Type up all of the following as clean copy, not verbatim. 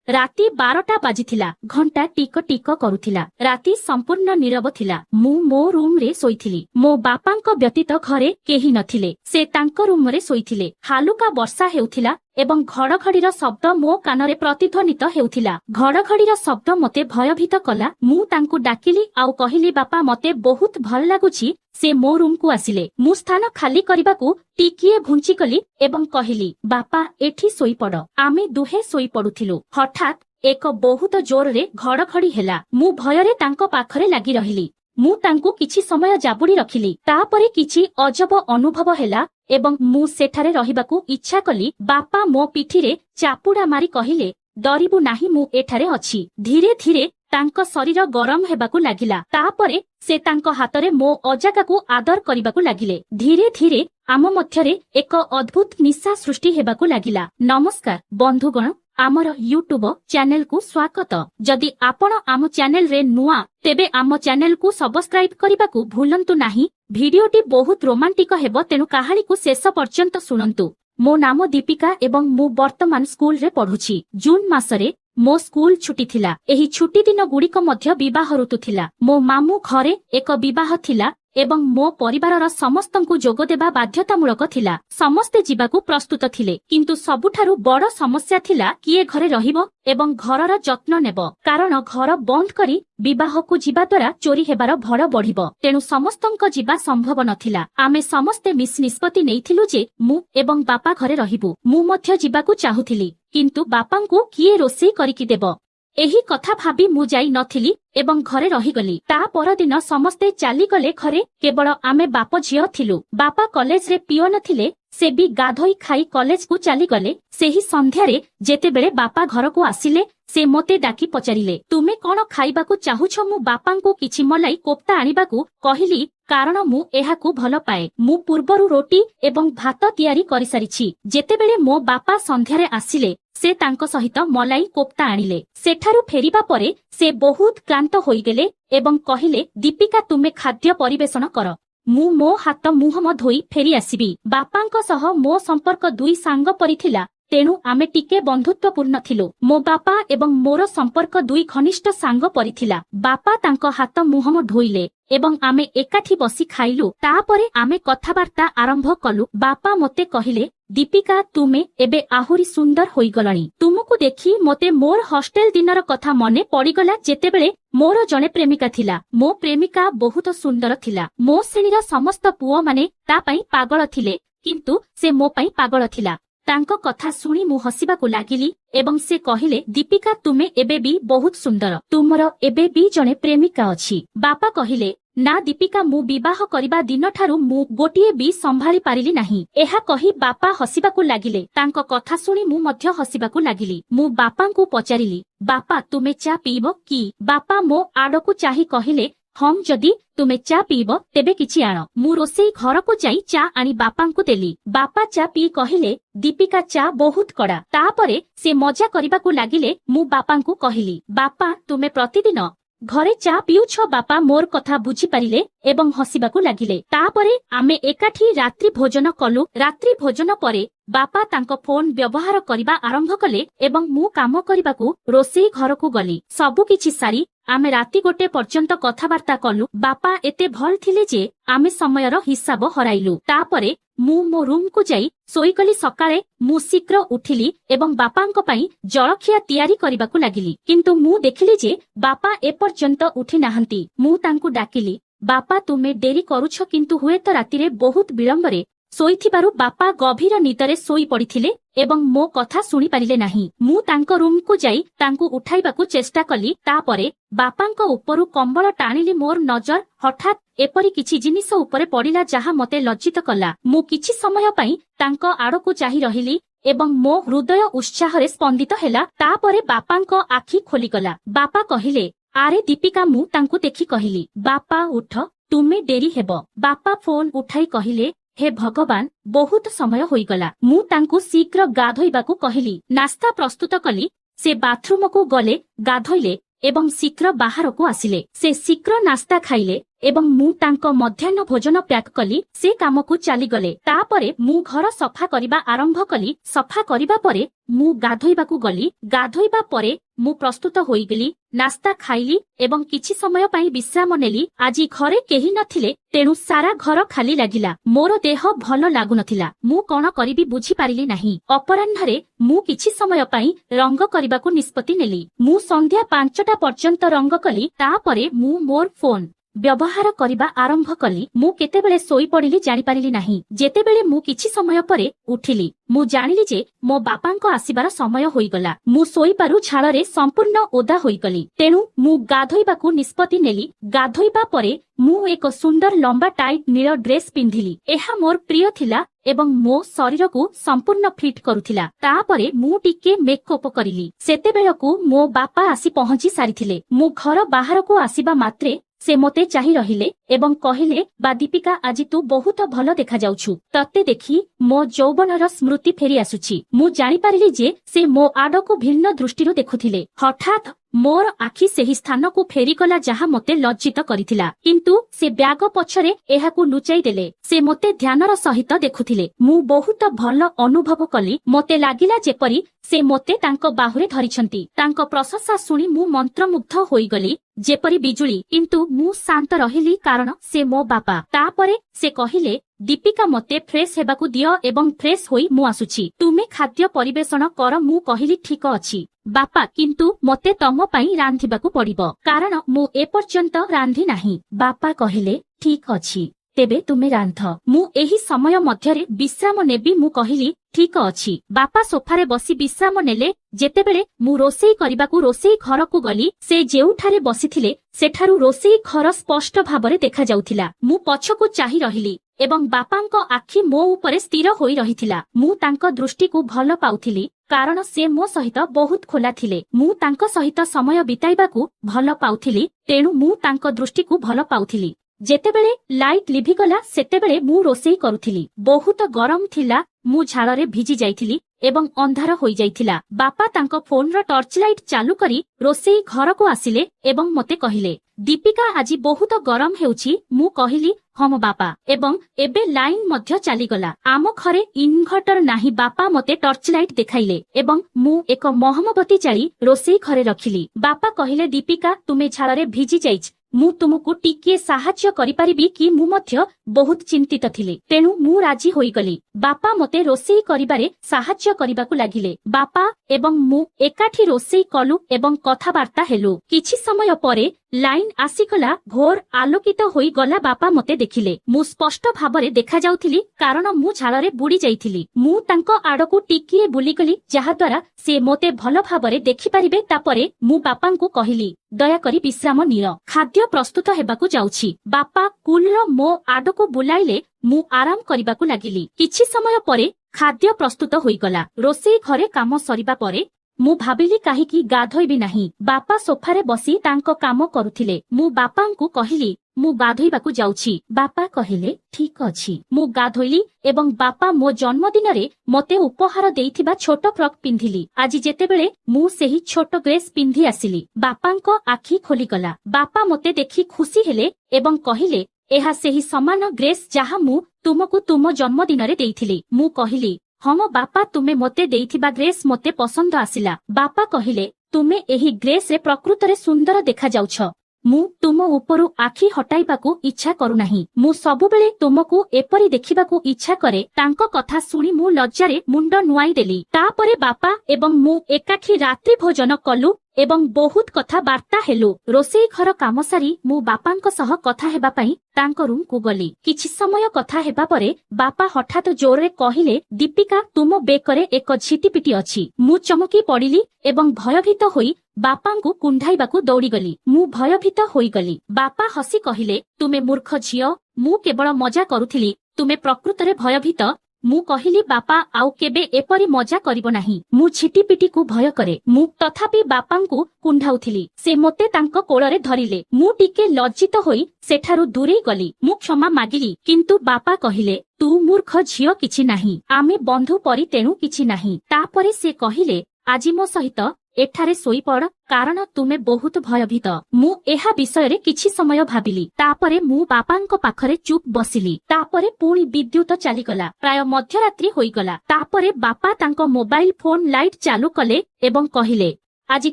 राति 12टा बाजिथिला। घंटा टिक टिक करुथिला। राति संपूर्ण नीरव थिला। मु मो रूम रे सोईथिली। मो बापांक व्यतीत घरे केही नथिले। से तांक रूम रे सोईथिले। हालुका वर्षा हेउथिला एवं घड़घड़ीर शब्द मो कानरे प्रतिध्वनित हेउथिला। घड़घड़ीर शब्द मते भयभीत कला। मु तांकु डाकिली आउ कहिली बापा मते बहुत भल लागुछि। से मो रूम को आसिले। मु स्थान खाली करिबाकू टिकिए घुंची कली एवं कहिली बापा एठी सोई पड़। आमे दुहे सोई पड़ुथिलु। हठात एक बहुत जोर रे घड़घड़ी हेला। मु भयरे तांको पाखरे लागि रहिली। मु तांकु किछि समय जाबुड़ी रखिली। तापरे किछि अजब अनुभव हेला एवं मु सेठारे रहिबाकू इच्छा कली। बापा मो पिठीरे चापुड़ा मारी कहिले डरिबु नाही मु एठारे अछि। धीरे धीरे तांको शरीर गरम हेबाकू लागिला। तापरे से तांको हातरे मो अजाकाकू आदर करिबाकू लागिले। धीरे धीरे आम मध्यरे एक अद्भुत निशा सृष्टि हेबाकू लागिला। नमस्कार बंधुगण, आमर यूट्यूब चैनल को स्वागत। जदि आपण आम चैनल रे नुआ तेबे आम चैनल को सब्सक्राइब करिबाकू भूलंतु नाही। भिडियोटी बहुत रोमांटिक हेबो, तेनु कहानी को शेष पर्यंत सुनंतु। मो नाम दीपिका एवं मु वर्तमान स्कूल रे पढुछि। जून मासरे मो स्कूल छुट्टी थिला। एही छुट्टी दिन गुड़िक मध्य विवाह ऋतु थिला। मो मामू घरे एक विवाह थिला एवं मो परिवारर समस्तंकु जोग देबा बाध्यतामूलक थिला। समस्ते जीवाकू प्रस्तुत थिले, किंतु सबुठारु बड़ समस्या थिला किए घरे रहिबो एवं घरर जत्न नेबो। कारण घर बंद करी विवाहकू जीवा द्वारा चोरी हेबार भड़ बढ़िबो। तेणु समस्तंक जीवा संभव नथिला। आमे समस्ते निष्पत्ति नेइथिलु जे मु एवं बापा घरे रहिबु। मु मध्य जीवाकू चाहुथिली, किंतु बापांकू किए रोषेई करिकि देबो एही कथा भाबी मु जाई नथिली एवं घरे रहिगली। ता परदिन समस्ते चालीगले घरे। केवल आमे बाप झियो थिलु। बापा कॉलेज रे पिओन थिले। से भी गाधोई खाई कॉलेज को चालीगले। सेही संध्यारे जेतेबेले बापा घर को आसिले से मोते डाकी पचारिले तुमे कौन खाइबाकू चाहुछ। मु बापांकू किछि मलाई कोफ्ता आनिबाकू कहिली, कारण मु एहाकू भल पाए। मु पूर्वरु रोटी एवं भात तयारी करि सारिछि। जेतेबेले मो बापा संध्यारे आसिले से तांको सहित मलाई कोफ्ता आनिले। सेठारु फेरिबा परे से बहुत क्लांत होइगेले एवं कहिले दीपिका तुमे खाद्य परिवेषण कर। मु मो हाथ मुहम धोई फेरी आसिबी। बापांक सह मो संपर्क दुई सांग परि थिला। तेणु आमे टिके बंधुत्वपूर्ण थिलु। मो बापा एवं मोर संपर्क दुई घनिष्ठ सांग परि थिला। बापा तांको हाथ मुहम धोइले एवं आमे एकाठी बसी खाइलु। तापरे आमे कथाबार्ता आरंभ कलु। बापा मोते कहिले दीपिका तुमे एबे आहुरी सुंदर होई गलणी। तुमको देखी मोते मोर हॉस्टेल दिनर कथा मने पड़ीगला। जेतेबेले मोर जणे प्रेमिका थिला। मो प्रेमिका बहुत सुंदर थिला। मो श्रेणीर समस्त पुओ माने ता पई पागल थिले, किंतु से मो पई पागल थिला। तांको कथा सुनी मु हसिबाकू लागिली एवं से कहिले दीपिका तुमे एबे भी बहुत सुंदर। तुमर एबे भी जणे प्रेमिका अछि। बापा कहिले ना दीपिका मु विवाह करिबा दिन ठारू मु गोटिए भी संभाली पारिली नाही। एहा कही बापा हसिबाकू लागिले। तांको कथा सुनी मु मध्य हसिबाकू लागिली। मु बापांकू पचारिली बापा तुमे चा पीबो कि? बापा मो आडकू चाही कहिले हम जदि तुमे चा पीबो तेबे किछि आण। मु रोसेई घर को जाई चा आनी बापांकू देली। बापा चा पी कहिले दीपिका चा बहुत कड़ा। तापरे से मजा करिबाकू लागिले। मु बापांकू कहिली बापा तुमे प्रतिदिन घरे चा पिउछ? बापा मोर कथा बुझी पारिले एवं हसिबाकू लागिले। तापरे आमे एकाठी रात्रि भोजन कलु। रात्रि भोजन परे बापा तांको फोन व्यवहार करिबा आरंभ कले एवं मु काम करिबाकू रोसेई घर को गली। सबु किछि सारी आमे राति गोटे पर्यंत कथाबार्ता कलु। बापा एते भल थिले जे आमे समयर हिसाब हराइलु। तापरे मु मो रूम को जाई सोईकली। सकाळे मु शीघ्र उठिली एवं बापांक पई जळखिया तयारी करिबाकू लागिली। किंतु मु देखिली जे बापा ए पर्यंत उठी नाहंती। मु तांकू डाकिली बापा तुमे डेरी करूछ, किंतु हुए तो रातिरे बहुत विलंबरे सोईथिबारु बापा गभीर निदरे सोई पड़िथिले एवं मो कथा सुनी पारिले नाही। मु तांको रूम को जाई तांकू उठाइबाकू चेष्टा कली। तापरे बापांको उपरु कंबल टाणिली। मोर नजर हठात एपरी किछि जिनिस उपरे पड़िला जाहा मते लज्जित कला। मु किछि समय पई तांको आड़कू चाही रहिली एवं मो हृदय उत्साहरे स्पंदित हेला। तापरे बापांको आखि खोली गला। बापा कहिले आरे दीपिका। मु तांकू देखि कहिली बापा उठ तुमे डेरी हेबो। बापा फोन उठाई कहिले हे भगवान बहुत समय होईगला। मु तांकू शीघ्र गाधोइबाकू कहिली। नास्ता प्रस्तुत कली। से बाथरूम को गले, गाधोइले एवं शीघ्र बाहर को आसिले। से शीघ्र नास्ता खाइले ଏବଂ ମୁଁ ତାଙ୍କ ମଧ୍ୟାହ୍ନ ଭୋଜନ ପ୍ୟାକ୍ କଲି। ସେ କାମକୁ ଚାଲିଗଲେ। ତାପରେ ମୁଁ ଘର ସଫା କରିବା ଆରମ୍ଭ କଲି। ସଫା କରିବା ପରେ ମୁଁ ଗାଧୋଇବାକୁ ଗଲି। ଗାଧୋଇବା ପରେ ମୁଁ ପ୍ରସ୍ତୁତ ହୋଇଗଲି। ନାସ୍ତା ଖାଇଲି ଏବଂ କିଛି ସମୟ ପାଇଁ ବିଶ୍ରାମ ନେଲି। ଆଜି ଘରେ କେହି ନଥିଲେ, ତେଣୁ ସାରା ଘର ଖାଲି ଲାଗିଲା। ମୋର ଦେହ ଭଲ ଲାଗୁନଥିଲା। ମୁଁ କଣ କରିବି ବୁଝିପାରିଲି ନାହିଁ। ଅପରାହ୍ନରେ ମୁଁ କିଛି ସମୟ ପାଇଁ ରଙ୍ଗ କରିବାକୁ ନିଷ୍ପତ୍ତି ନେଲି। ମୁଁ ସନ୍ଧ୍ୟା 5ଟା ପର୍ଯ୍ୟନ୍ତ ରଙ୍ଗ କଲି। ତାପରେ ମୁଁ ମୋର ଫୋନ୍ ବ୍ୟବହାର କରିବା ଆରମ୍ଭ କଲି। ମୁଁ କେତେବେଳେ ଶୋଇପଡ଼ିଲି ଜାଣିପାରିଲି ନାହିଁ। ଯେତେବେଳେ ମୁଁ କିଛି ସମୟ ପରେ ଉଠିଲି, ମୁଁ ଜାଣିଲି ଯେ ମୋ ବାପାଙ୍କ ଆସିବାର ସମୟ ହୋଇଗଲା। ମୁଁ ଶୋଇପାରୁ ଝାଳରେ ସମ୍ପୂର୍ଣ୍ଣ ଓଦା ହୋଇଗଲି। ତେଣୁ ମୁଁ ଗାଧୋଇବାକୁ ନିଷ୍ପତ୍ତି ନେଲି। ଗାଧୋଇବା ପରେ ମୁଁ ଏକ ସୁନ୍ଦର ଲମ୍ବା ଟାଇଟ୍ ନୀଳ ଡ୍ରେସ୍ ପିନ୍ଧିଲି। ଏହା ମୋର ପ୍ରିୟ ଥିଲା ଏବଂ ମୋ ଶରୀରକୁ ସମ୍ପୂର୍ଣ୍ଣ ଫିଟ୍ କରୁଥିଲା। ତାପରେ ମୁଁ ଟିକେ ମେକଅପ୍ କରିଲି। ସେତେବେଳକୁ ମୋ ବାପା ଆସି ପହଞ୍ଚି ସାରିଥିଲେ। ମୁଁ ଘର ବାହାରକୁ ଆସିବା ମାତ୍ରେ ସେ ମୋତେ ଚାହିଁ ରହିଲେ ଏବଂ କହିଲେ, ବା ଦୀପିକା, ଆଜି ତୁ ବହୁତ ଭଲ ଦେଖାଯାଉଛୁ। ତତେ ଦେଖି ମୋ ଯୌବନର ସ୍ମୃତି ଫେରି ଆସୁଛି। ମୁଁ ଜାଣିପାରିଲି ଯେ ସେ ମୋ ଆଡ଼କୁ ଭିନ୍ନ ଦୃଷ୍ଟିରୁ ଦେଖୁଥିଲେ। ହଠାତ୍ ମୋର ଆଖି ସେହି ସ୍ଥାନକୁ ଫେରିଗଲା ଯାହା ମୋତେ ଲଜ୍ଜିତ କରିଥିଲା। କିନ୍ତୁ ସେ ବ୍ୟାଗ ପଛରେ ଏହାକୁ ଲୁଚାଇ ଦେଲେ। ସେ ମୋତେ ଧ୍ୟାନର ସହିତ ଦେଖୁଥିଲେ। ମୁଁ ବହୁତ ଭଲ ଅନୁଭବ କଲି। ମୋତେ ଲାଗିଲା ଯେପରି ସେ ମୋତେ ତାଙ୍କ ବାହୁରେ ଧରିଛନ୍ତି। ତାଙ୍କ ପ୍ରଶଂସା ଶୁଣି ମୁଁ ମନ୍ତ୍ରମୁଗ୍ଧ ହୋଇଗଲି ଯେପରି ବିଜୁଳି। କିନ୍ତୁ ମୁଁ ଶାନ୍ତ ରହିଲି କାରଣ ସେ ମୋ ବାପା। ତାପରେ ସେ କହିଲେ, ଦୀପିକା, ମୋତେ ଫ୍ରେଶ ହେବାକୁ ଦିଅ ଏବଂ ଫ୍ରେଶ ହୋଇ ମୁଁ ଆସୁଛି। ତୁମେ ଖାଦ୍ୟ ପରିବେଷଣ କର। ମୁଁ କହିଲି, ଠିକ ଅଛି ବାପା, କିନ୍ତୁ ମୋତେ ତମ ପାଇଁ ରାନ୍ଧିବାକୁ ପଡ଼ିବ କାରଣ ମୁଁ ଏପର୍ଯ୍ୟନ୍ତ ରାନ୍ଧି ନାହିଁ। ବାପା କହିଲେ, ଠିକ ଅଛି, ତେବେ ତୁମେ ରାନ୍ଧ। ମୁଁ ଏହି ସମୟ ମଧ୍ୟରେ ବିଶ୍ରାମ ନେବି। ମୁଁ କହିଲି, ଠିକ ଅଛି। ବାପା ସୋଫାରେ ବସି ବିଶ୍ରାମ ନେଲେ। ଯେତେବେଳେ ମୁଁ ରୋଷେଇ କରିବାକୁ ରୋଷେଇ ଘରକୁ ଗଲି, ସେ ଯେଉଁଠାରେ ବସିଥିଲେ ସେଠାରୁ ରୋଷେଇ ଘର ସ୍ପଷ୍ଟ ଭାବରେ ଦେଖାଯାଉଥିଲା। ମୁଁ ପଛକୁ ଚାହିଁ ରହିଲି ଏବଂ ବାପାଙ୍କ ଆଖି ମୋ ଉପରେ ସ୍ଥିର ହୋଇ ରହିଥିଲା। ମୁଁ ତାଙ୍କ ଦୃଷ୍ଟିକୁ ଭଲ ପାଉଥିଲି କାରଣ ସେ ମୋ ସହିତ ବହୁତ ଖୋଲା ଥିଲେ। ମୁଁ ତାଙ୍କ ସହିତ ସମୟ ବିତାଇବାକୁ ଭଲ ପାଉଥିଲି, ତେଣୁ ମୁଁ ତାଙ୍କ ଦୃଷ୍ଟିକୁ ଭଲ ପାଉଥିଲି। ଯେତେବେଳେ ଲାଇଟ୍ ଲିଭିଗଲା ସେତେବେଳେ ମୁଁ ରୋଷେଇ କରୁଥିଲି। ବହୁତ ଗରମ ଥିଲା। ମୁଁ ଝାଳରେ ଭିଜି ଯାଇଥିଲି ଏବଂ ଅନ୍ଧାର ହୋଇଯାଇଥିଲା। ବାପା ତାଙ୍କ ଫୋନର ଟର୍ଚ୍ଚ ଲାଇଟ୍ ଚାଲୁ କରି ରୋଷେଇ ଘରକୁ ଆସିଲେ ଏବଂ ମୋତେ କହିଲେ, ଦୀପିକା, ଆଜି ବହୁତ ଗରମ ହେଉଛି। ମୁଁ କହିଲି, ହଁ ମୋ ବାପା, ଏବଂ ଏବେ ଲାଇନ୍ ମଧ୍ୟ ଚାଲିଗଲା। ଆମ ଘରେ ଇନଭର୍ଟର ନାହିଁ। ବାପା ମୋତେ ଟର୍ଚ୍ଚ ଲାଇଟ୍ ଦେଖାଇଲେ ଏବଂ ମୁଁ ଏକ ମହମବତୀ ଜାଳି ରୋଷେଇ ଘରେ ରଖିଲି। ବାପା କହିଲେ, ଦୀପିକା, ତୁମେ ଝାଳରେ ଭିଜି ଯାଇଛ। ମୁଁ ତୁମକୁ ଟିକିଏ ସାହାଯ୍ୟ କରିପାରିବି କି? ମୁଁ ମଧ୍ୟ ବହୁତ ଚିନ୍ତିତ ଥିଲି, ତେଣୁ ମୁଁ ରାଜି ହୋଇଗଲି। ବାପା ମୋତେ ରୋଷେଇ କରିବାରେ ସାହାଯ୍ୟ କରିବାକୁ ଲାଗିଲେ। ବାପା ଏବଂ ମୁଁ ଏକାଠି ରୋଷେଇ କଲୁ ଏବଂ କଥାବାର୍ତ୍ତା ହେଲୁ। କିଛି ସମୟ ପରେ ଲାଇନ୍ ଆସିଗଲା। ଘୋର ଆଲୋକିତ ହୋଇଗଲା। ବାପା ମୋତେ ଦେଖିଲେ। ମୁଁ ସ୍ପଷ୍ଟ ଭାବରେ ଦେଖାଯାଉଥିଲି କାରଣ ମୁଁ ଝାଳରେ ବୁଡ଼ି ଯାଇଥିଲି। ମୁଁ ତାଙ୍କ ଆଡ଼କୁ ଟିକିଏ ବୁଲିଗଲି ଯାହାଦ୍ୱାରା ସେ ମୋତେ ଭଲ ଭାବରେ ଦେଖିପାରିବେ। ତାପରେ ମୁଁ ବାପାଙ୍କୁ କହିଲି, ଦୟାକରି ବିଶ୍ରାମ ନିଅ, ଖାଦ୍ୟ ପ୍ରସ୍ତୁତ ହେବାକୁ ଯାଉଛି। ବାପା କୁଲର ମୋ ଆଡ଼କୁ ବୁଲାଇଲେ। ମୁଁ ଆରାମ କରିବାକୁ ଲାଗିଲି। କିଛି ସମୟ ପରେ ଖାଦ୍ୟ ପ୍ରସ୍ତୁତ ହୋଇଗଲା। ରୋଷେଇ ଘରେ କାମ ସରିବା ପରେ ମୁଁ ଭାବିଲି କାହିଁକି ଗାଧୋଇବି ନାହିଁ। ବାପା ସୋଫାରେ ବସି ତାଙ୍କ କାମ କରୁଥିଲେ। ମୁଁ ବାପାଙ୍କୁ କହିଲି, ମୁଁ ଗାଧୋଇବାକୁ ଯାଉଛି। ବାପା କହିଲେ, ଠିକ ଅଛି। ମୁଁ ଗାଧୋଇଲି ଏବଂ ବାପା ମୋ ଜନ୍ମଦିନରେ ମୋତେ ଉପହାର ଦେଇଥିବା ଛୋଟ ଫ୍ରକ୍ ପିନ୍ଧିଲି। ଆଜି ଯେତେବେଳେ ମୁଁ ସେହି ଛୋଟ ଡ୍ରେସ୍ ପିନ୍ଧି ଆସିଲି, ବାପାଙ୍କ ଆଖି ଖୋଲିଗଲା। ବାପା ମୋତେ ଦେଖି ଖୁସି ହେଲେ ଏବଂ କହିଲେ, ଏହା ସେହି ସମାନ ଡ୍ରେସ୍ ଯାହା ମୁଁ ତୁମକୁ ତୁମ ଜନ୍ମଦିନରେ ଦେଇଥିଲି। ମୁଁ କହିଲି, ହଁ ମୋ ବାପା, ତୁମେ ମୋତେ ଦେଇଥିବା ଡ୍ରେସ୍ ମୋତେ ପସନ୍ଦ ଆସିଲା। ବାପା କହିଲେ, ତୁମେ ଏହି ଡ୍ରେସ୍ରେ ପ୍ରକୃତରେ ସୁନ୍ଦର ଦେଖାଯାଉଛ। ମୁଁ ତୁମ ଉପରୁ ଆଖି ହଟାଇବାକୁ ଇଚ୍ଛା କରୁନାହିଁ। ମୁଁ ସବୁବେଳେ ତୁମକୁ ଏପରି ଦେଖିବାକୁ ଇଚ୍ଛା କରେ। ତାଙ୍କ କଥା ଶୁଣି ମୁଁ ଲଜ୍ଜାରେ ମୁଣ୍ଡ ନୁଆଇଁ ଦେଲି। ତାପରେ ବାପା ଏବଂ ମୁଁ ଏକାଠି ରାତ୍ରି ଭୋଜନ କଲୁ ଏବଂ ବହୁତ କଥାବାର୍ତ୍ତା ହେଲୁ। ରୋଷେଇ ଘର କାମ ସାରି ମୁଁ ବାପାଙ୍କ ସହ କଥା ହେବା ପାଇଁ ତାଙ୍କ ରୁମକୁ ଗଲି। କିଛି ସମୟ କଥା ହେବା ପରେ ବାପା ହଠାତ୍ ଜୋରରେ କହିଲେ, ଦୀପିକା, ତୁମ ବେକରେ ଏକ ଝିଟିପିଟି ଅଛି। ମୁଁ ଚମକି ପଡ଼ିଲି ଏବଂ ଭୟଭୀତ ହୋଇ ବାପାଙ୍କୁ କୁଣ୍ଢାଇବାକୁ ଦୌଡ଼ିଗଲି। ମୁଁ ଭୟଭୀତ ହୋଇଗଲି। ବାପା ହସି କହିଲେ, ତୁମେ ମୂର୍ଖ ଝିଅ, ମୁଁ କେବଳ ମଜା କରୁଥିଲି। ତୁମେ ପ୍ରକୃତରେ ଭୟଭୀତ। ମୁଁ କହିଲି, ବାପା, ଆଉ କେବେ ଏପରି ମଜା କରିବ ନାହିଁ। ମୁଁ ଝିଟିପିଟିକୁ ଭୟ କରେ। ମୁଁ ତଥାପି ବାପାଙ୍କୁ କୁଣ୍ଢାଉଥିଲି। ସେ ମୋତେ ତାଙ୍କ କୋଳରେ ଧରିଲେ। ମୁଁ ଟିକେ ଲଜ୍ଜିତ ହୋଇ ସେଠାରୁ ଦୂରେଇ ଗଲି। ମୁଁ କ୍ଷମା ମାଗିଲି, କିନ୍ତୁ ବାପା କହିଲେ, ତୁ ମୂର୍ଖ ଝିଅ, କିଛି ନାହିଁ। ଆମେ ବନ୍ଧୁ ପରି, ତେଣୁ କିଛି ନାହିଁ। ତାପରେ ସେ କହିଲେ, ଆଜି ମୋ ସହିତ ଏଠାରେ ଶୋଇପଡ଼ କାରଣ ତୁମେ ବହୁତ ଭୟଭୀତ। ମୁଁ ଏହା ବିଷୟରେ କିଛି ସମୟ ଭାବିଲି। ତାପରେ ମୁଁ ବାପାଙ୍କ ପାଖରେ ଚୁପ୍ ବସିଲି। ତାପରେ ପୁଣି ବିଦ୍ୟୁତ ଚାଲିଗଲା। ପ୍ରାୟ ମଧ୍ୟରାତ୍ରି ହୋଇଗଲା। ତାପରେ ବାପା ତାଙ୍କ ମୋବାଇଲ ଫୋନ ଲାଇଟ୍ ଚାଲୁ କଲେ ଏବଂ କହିଲେ, ଆଜି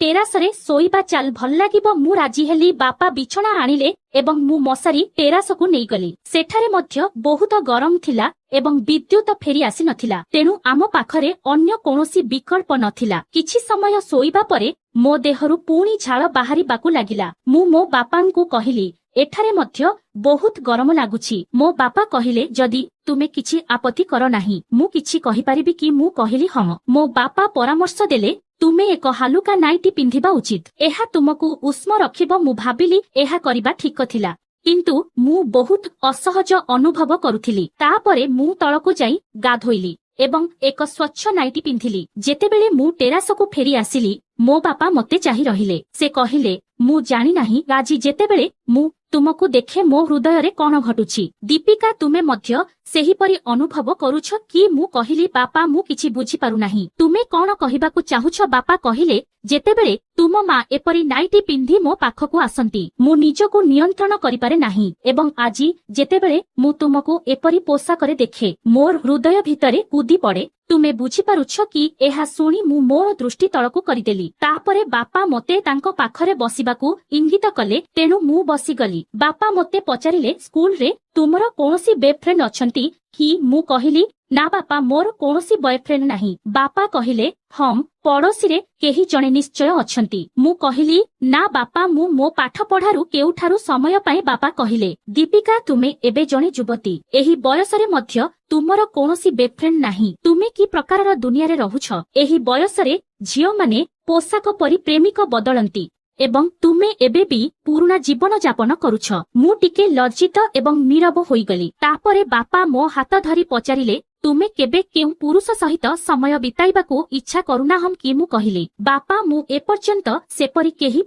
ଟେରାସରେ ଶୋଇବା ଚାଲ ଭଲ ଲାଗିବ। ମୁଁ ରାଜି ହେଲି। ବାପା ବିଛଣା ଆଣିଲେ ଏବଂ ମୁଁ ମଶାରୀ ଟେରାସକୁ ନେଇଗଲି। ସେଠାରେ ମଧ୍ୟ ବହୁତ ଗରମ ଥିଲା ଏବଂ ବିଦ୍ୟୁତ ଫେରି ଆସିନଥିଲା। ତେଣୁ ଆମ ପାଖରେ ଅନ୍ୟ କୌଣସି ବିକଳ୍ପ ନଥିଲା। କିଛି ସମୟ ଶୋଇବା ପରେ ମୋ ଦେହରୁ ପୁଣି ଝାଳ ବାହାରିବାକୁ ଲାଗିଲା। ମୁଁ ମୋ ବାପାଙ୍କୁ କହିଲି, ଏଠାରେ ମଧ୍ୟ ବହୁତ ଗରମ ଲାଗୁଛି। ମୋ ବାପା କହିଲେ, ଯଦି ତୁମେ କିଛି ଆପତ୍ତି କର ନାହିଁ ମୁଁ କିଛି କହିପାରିବି କି? ମୁଁ କହିଲି ହଁ। ମୋ ବାପା ପରାମର୍ଶ ଦେଲେ, ତୁମେ ଏକ ହାଲୁକା ନାଇଟି ପିନ୍ଧିବା ଉଚିତ। ଏହା ତୁମକୁ ଉଷ୍ମ ରଖିବ। ମୁଁ ଭାବିଲି ଏହା କରିବା ଠିକ ଥିଲା, କିନ୍ତୁ ମୁଁ ବହୁତ ଅସହଜ ଅନୁଭବ କରୁଥିଲି। ତାପରେ ମୁଁ ତଳକୁ ଯାଇ ଗାଧୋଇଲି ଏବଂ ଏକ ସ୍ୱଚ୍ଛ ନାଇଟି ପିନ୍ଧିଲି। ଯେତେବେଳେ ମୁଁ ଟେରାସକୁ ଫେରି ଆସିଲି, ମୋ ବାପା ମୋତେ ଚାହିଁ ରହିଲେ। ସେ କହିଲେ, ମୁଁ ଜାଣିନାହିଁ ଆଜି ଯେତେବେଳେ ମୁଁ ତୁମକୁ ଦେଖେ ମୋ ହୃଦୟରେ କଣ ଘଟୁଛି। ଦୀପିକା, ତୁମେ ମଧ୍ୟ ସେହିପରି ଅନୁଭବ କରୁଛ କି? ମୁଁ କହିଲି, ବାପା ମୁଁ କିଛି ବୁଝିପାରୁନାହିଁ। ତୁମେ କଣ କହିବାକୁ ଚାହୁଁଛ? ବାପା କହିଲେ, ଯେତେବେଳେ ତୁମ ମା ଏପରି ନାଇଟି ପିନ୍ଧି ମୋ ପାଖକୁ ଆସନ୍ତି ମୁଁ ନିଜକୁ ନିୟନ୍ତ୍ରଣ କରିପାରେ ନାହିଁ ଏବଂ ଆଜି ଯେତେବେଳେ ମୁଁ ତୁମକୁ ଏପରି ପୋଷାକରେ ଦେଖେ ମୋର ହୃଦୟ ଭିତରେ କୁଦି ପଡେ। ତୁମେ ବୁଝିପାରୁଛ କି? ଏହା ଶୁଣି ମୁଁ ମୋର ଦୃଷ୍ଟି ତଳକୁ କରିଦେଲି। ତାପରେ ବାପା ମୋତେ ତାଙ୍କ ପାଖରେ ବସିବାକୁ ଇଙ୍ଗିତ କଲେ, ତେଣୁ ମୁଁ ବସିଗଲି। ବାପା ମୋତେ ପଚାରିଲେ, ସ୍କୁଲରେ ତୁମର କୌଣସି ବେଫ୍ରେଣ୍ଡ ଅଛନ୍ତି କି? ମୁଁ କହିଲି, ନା ବାପା, ମୋର କୌଣସି ବୟଫ୍ରେଣ୍ଡ ନାହିଁ। ବାପା କହିଲେ, ହଁ, ପଡୋଶୀରେ କେହି ଜଣେ ନିଶ୍ଚୟ ଅଛନ୍ତି। ମୁଁ କହିଲି, ନା ବାପା, ମୁଁ ମୋ ପାଠ ପଢାରୁ କେଉଁଠାରୁ ସମୟ ପାଇଁ। ବାପା କହିଲେ, ଦୀପିକା, ତୁମେ ଏବେ ଜଣେ ଯୁବତୀ। ଏହି ବୟସରେ ମଧ୍ୟ ତୁମର କୌଣସି ବେଫ୍ରେଣ୍ଡ ନାହିଁ। ତୁମେ କି ପ୍ରକାରର ଦୁନିଆରେ ରହୁଛ? ଏହି ବୟସରେ ଝିଅମାନେ ପୋଷାକ ପରି ପ୍ରେମିକ ବଦଳନ୍ତି ଏବଂ ତୁମେ ଏବେ ବି ପୁରୁଣା ଜୀବନ ଯାପନ କରୁଛ। ମୁଁ ଟିକେ ଲଜ୍ଜିତ ଏବଂ ନୀରବ ହୋଇଗଲି। ତାପରେ ବାପା ମୋ ହାତ ଧରି ପଚାରିଲେ, ତୁମେ କେବେ କେଉଁ ପୁରୁଷ ସହିତ ସମୟ ବିତାଇବାକୁ ଇଚ୍ଛା କରୁନାହଁ କି? ମୁଁ କହିଲି, ବାପା, ମୁଁ ଏପର୍ଯ୍ୟନ୍ତ ସେପରି କେହି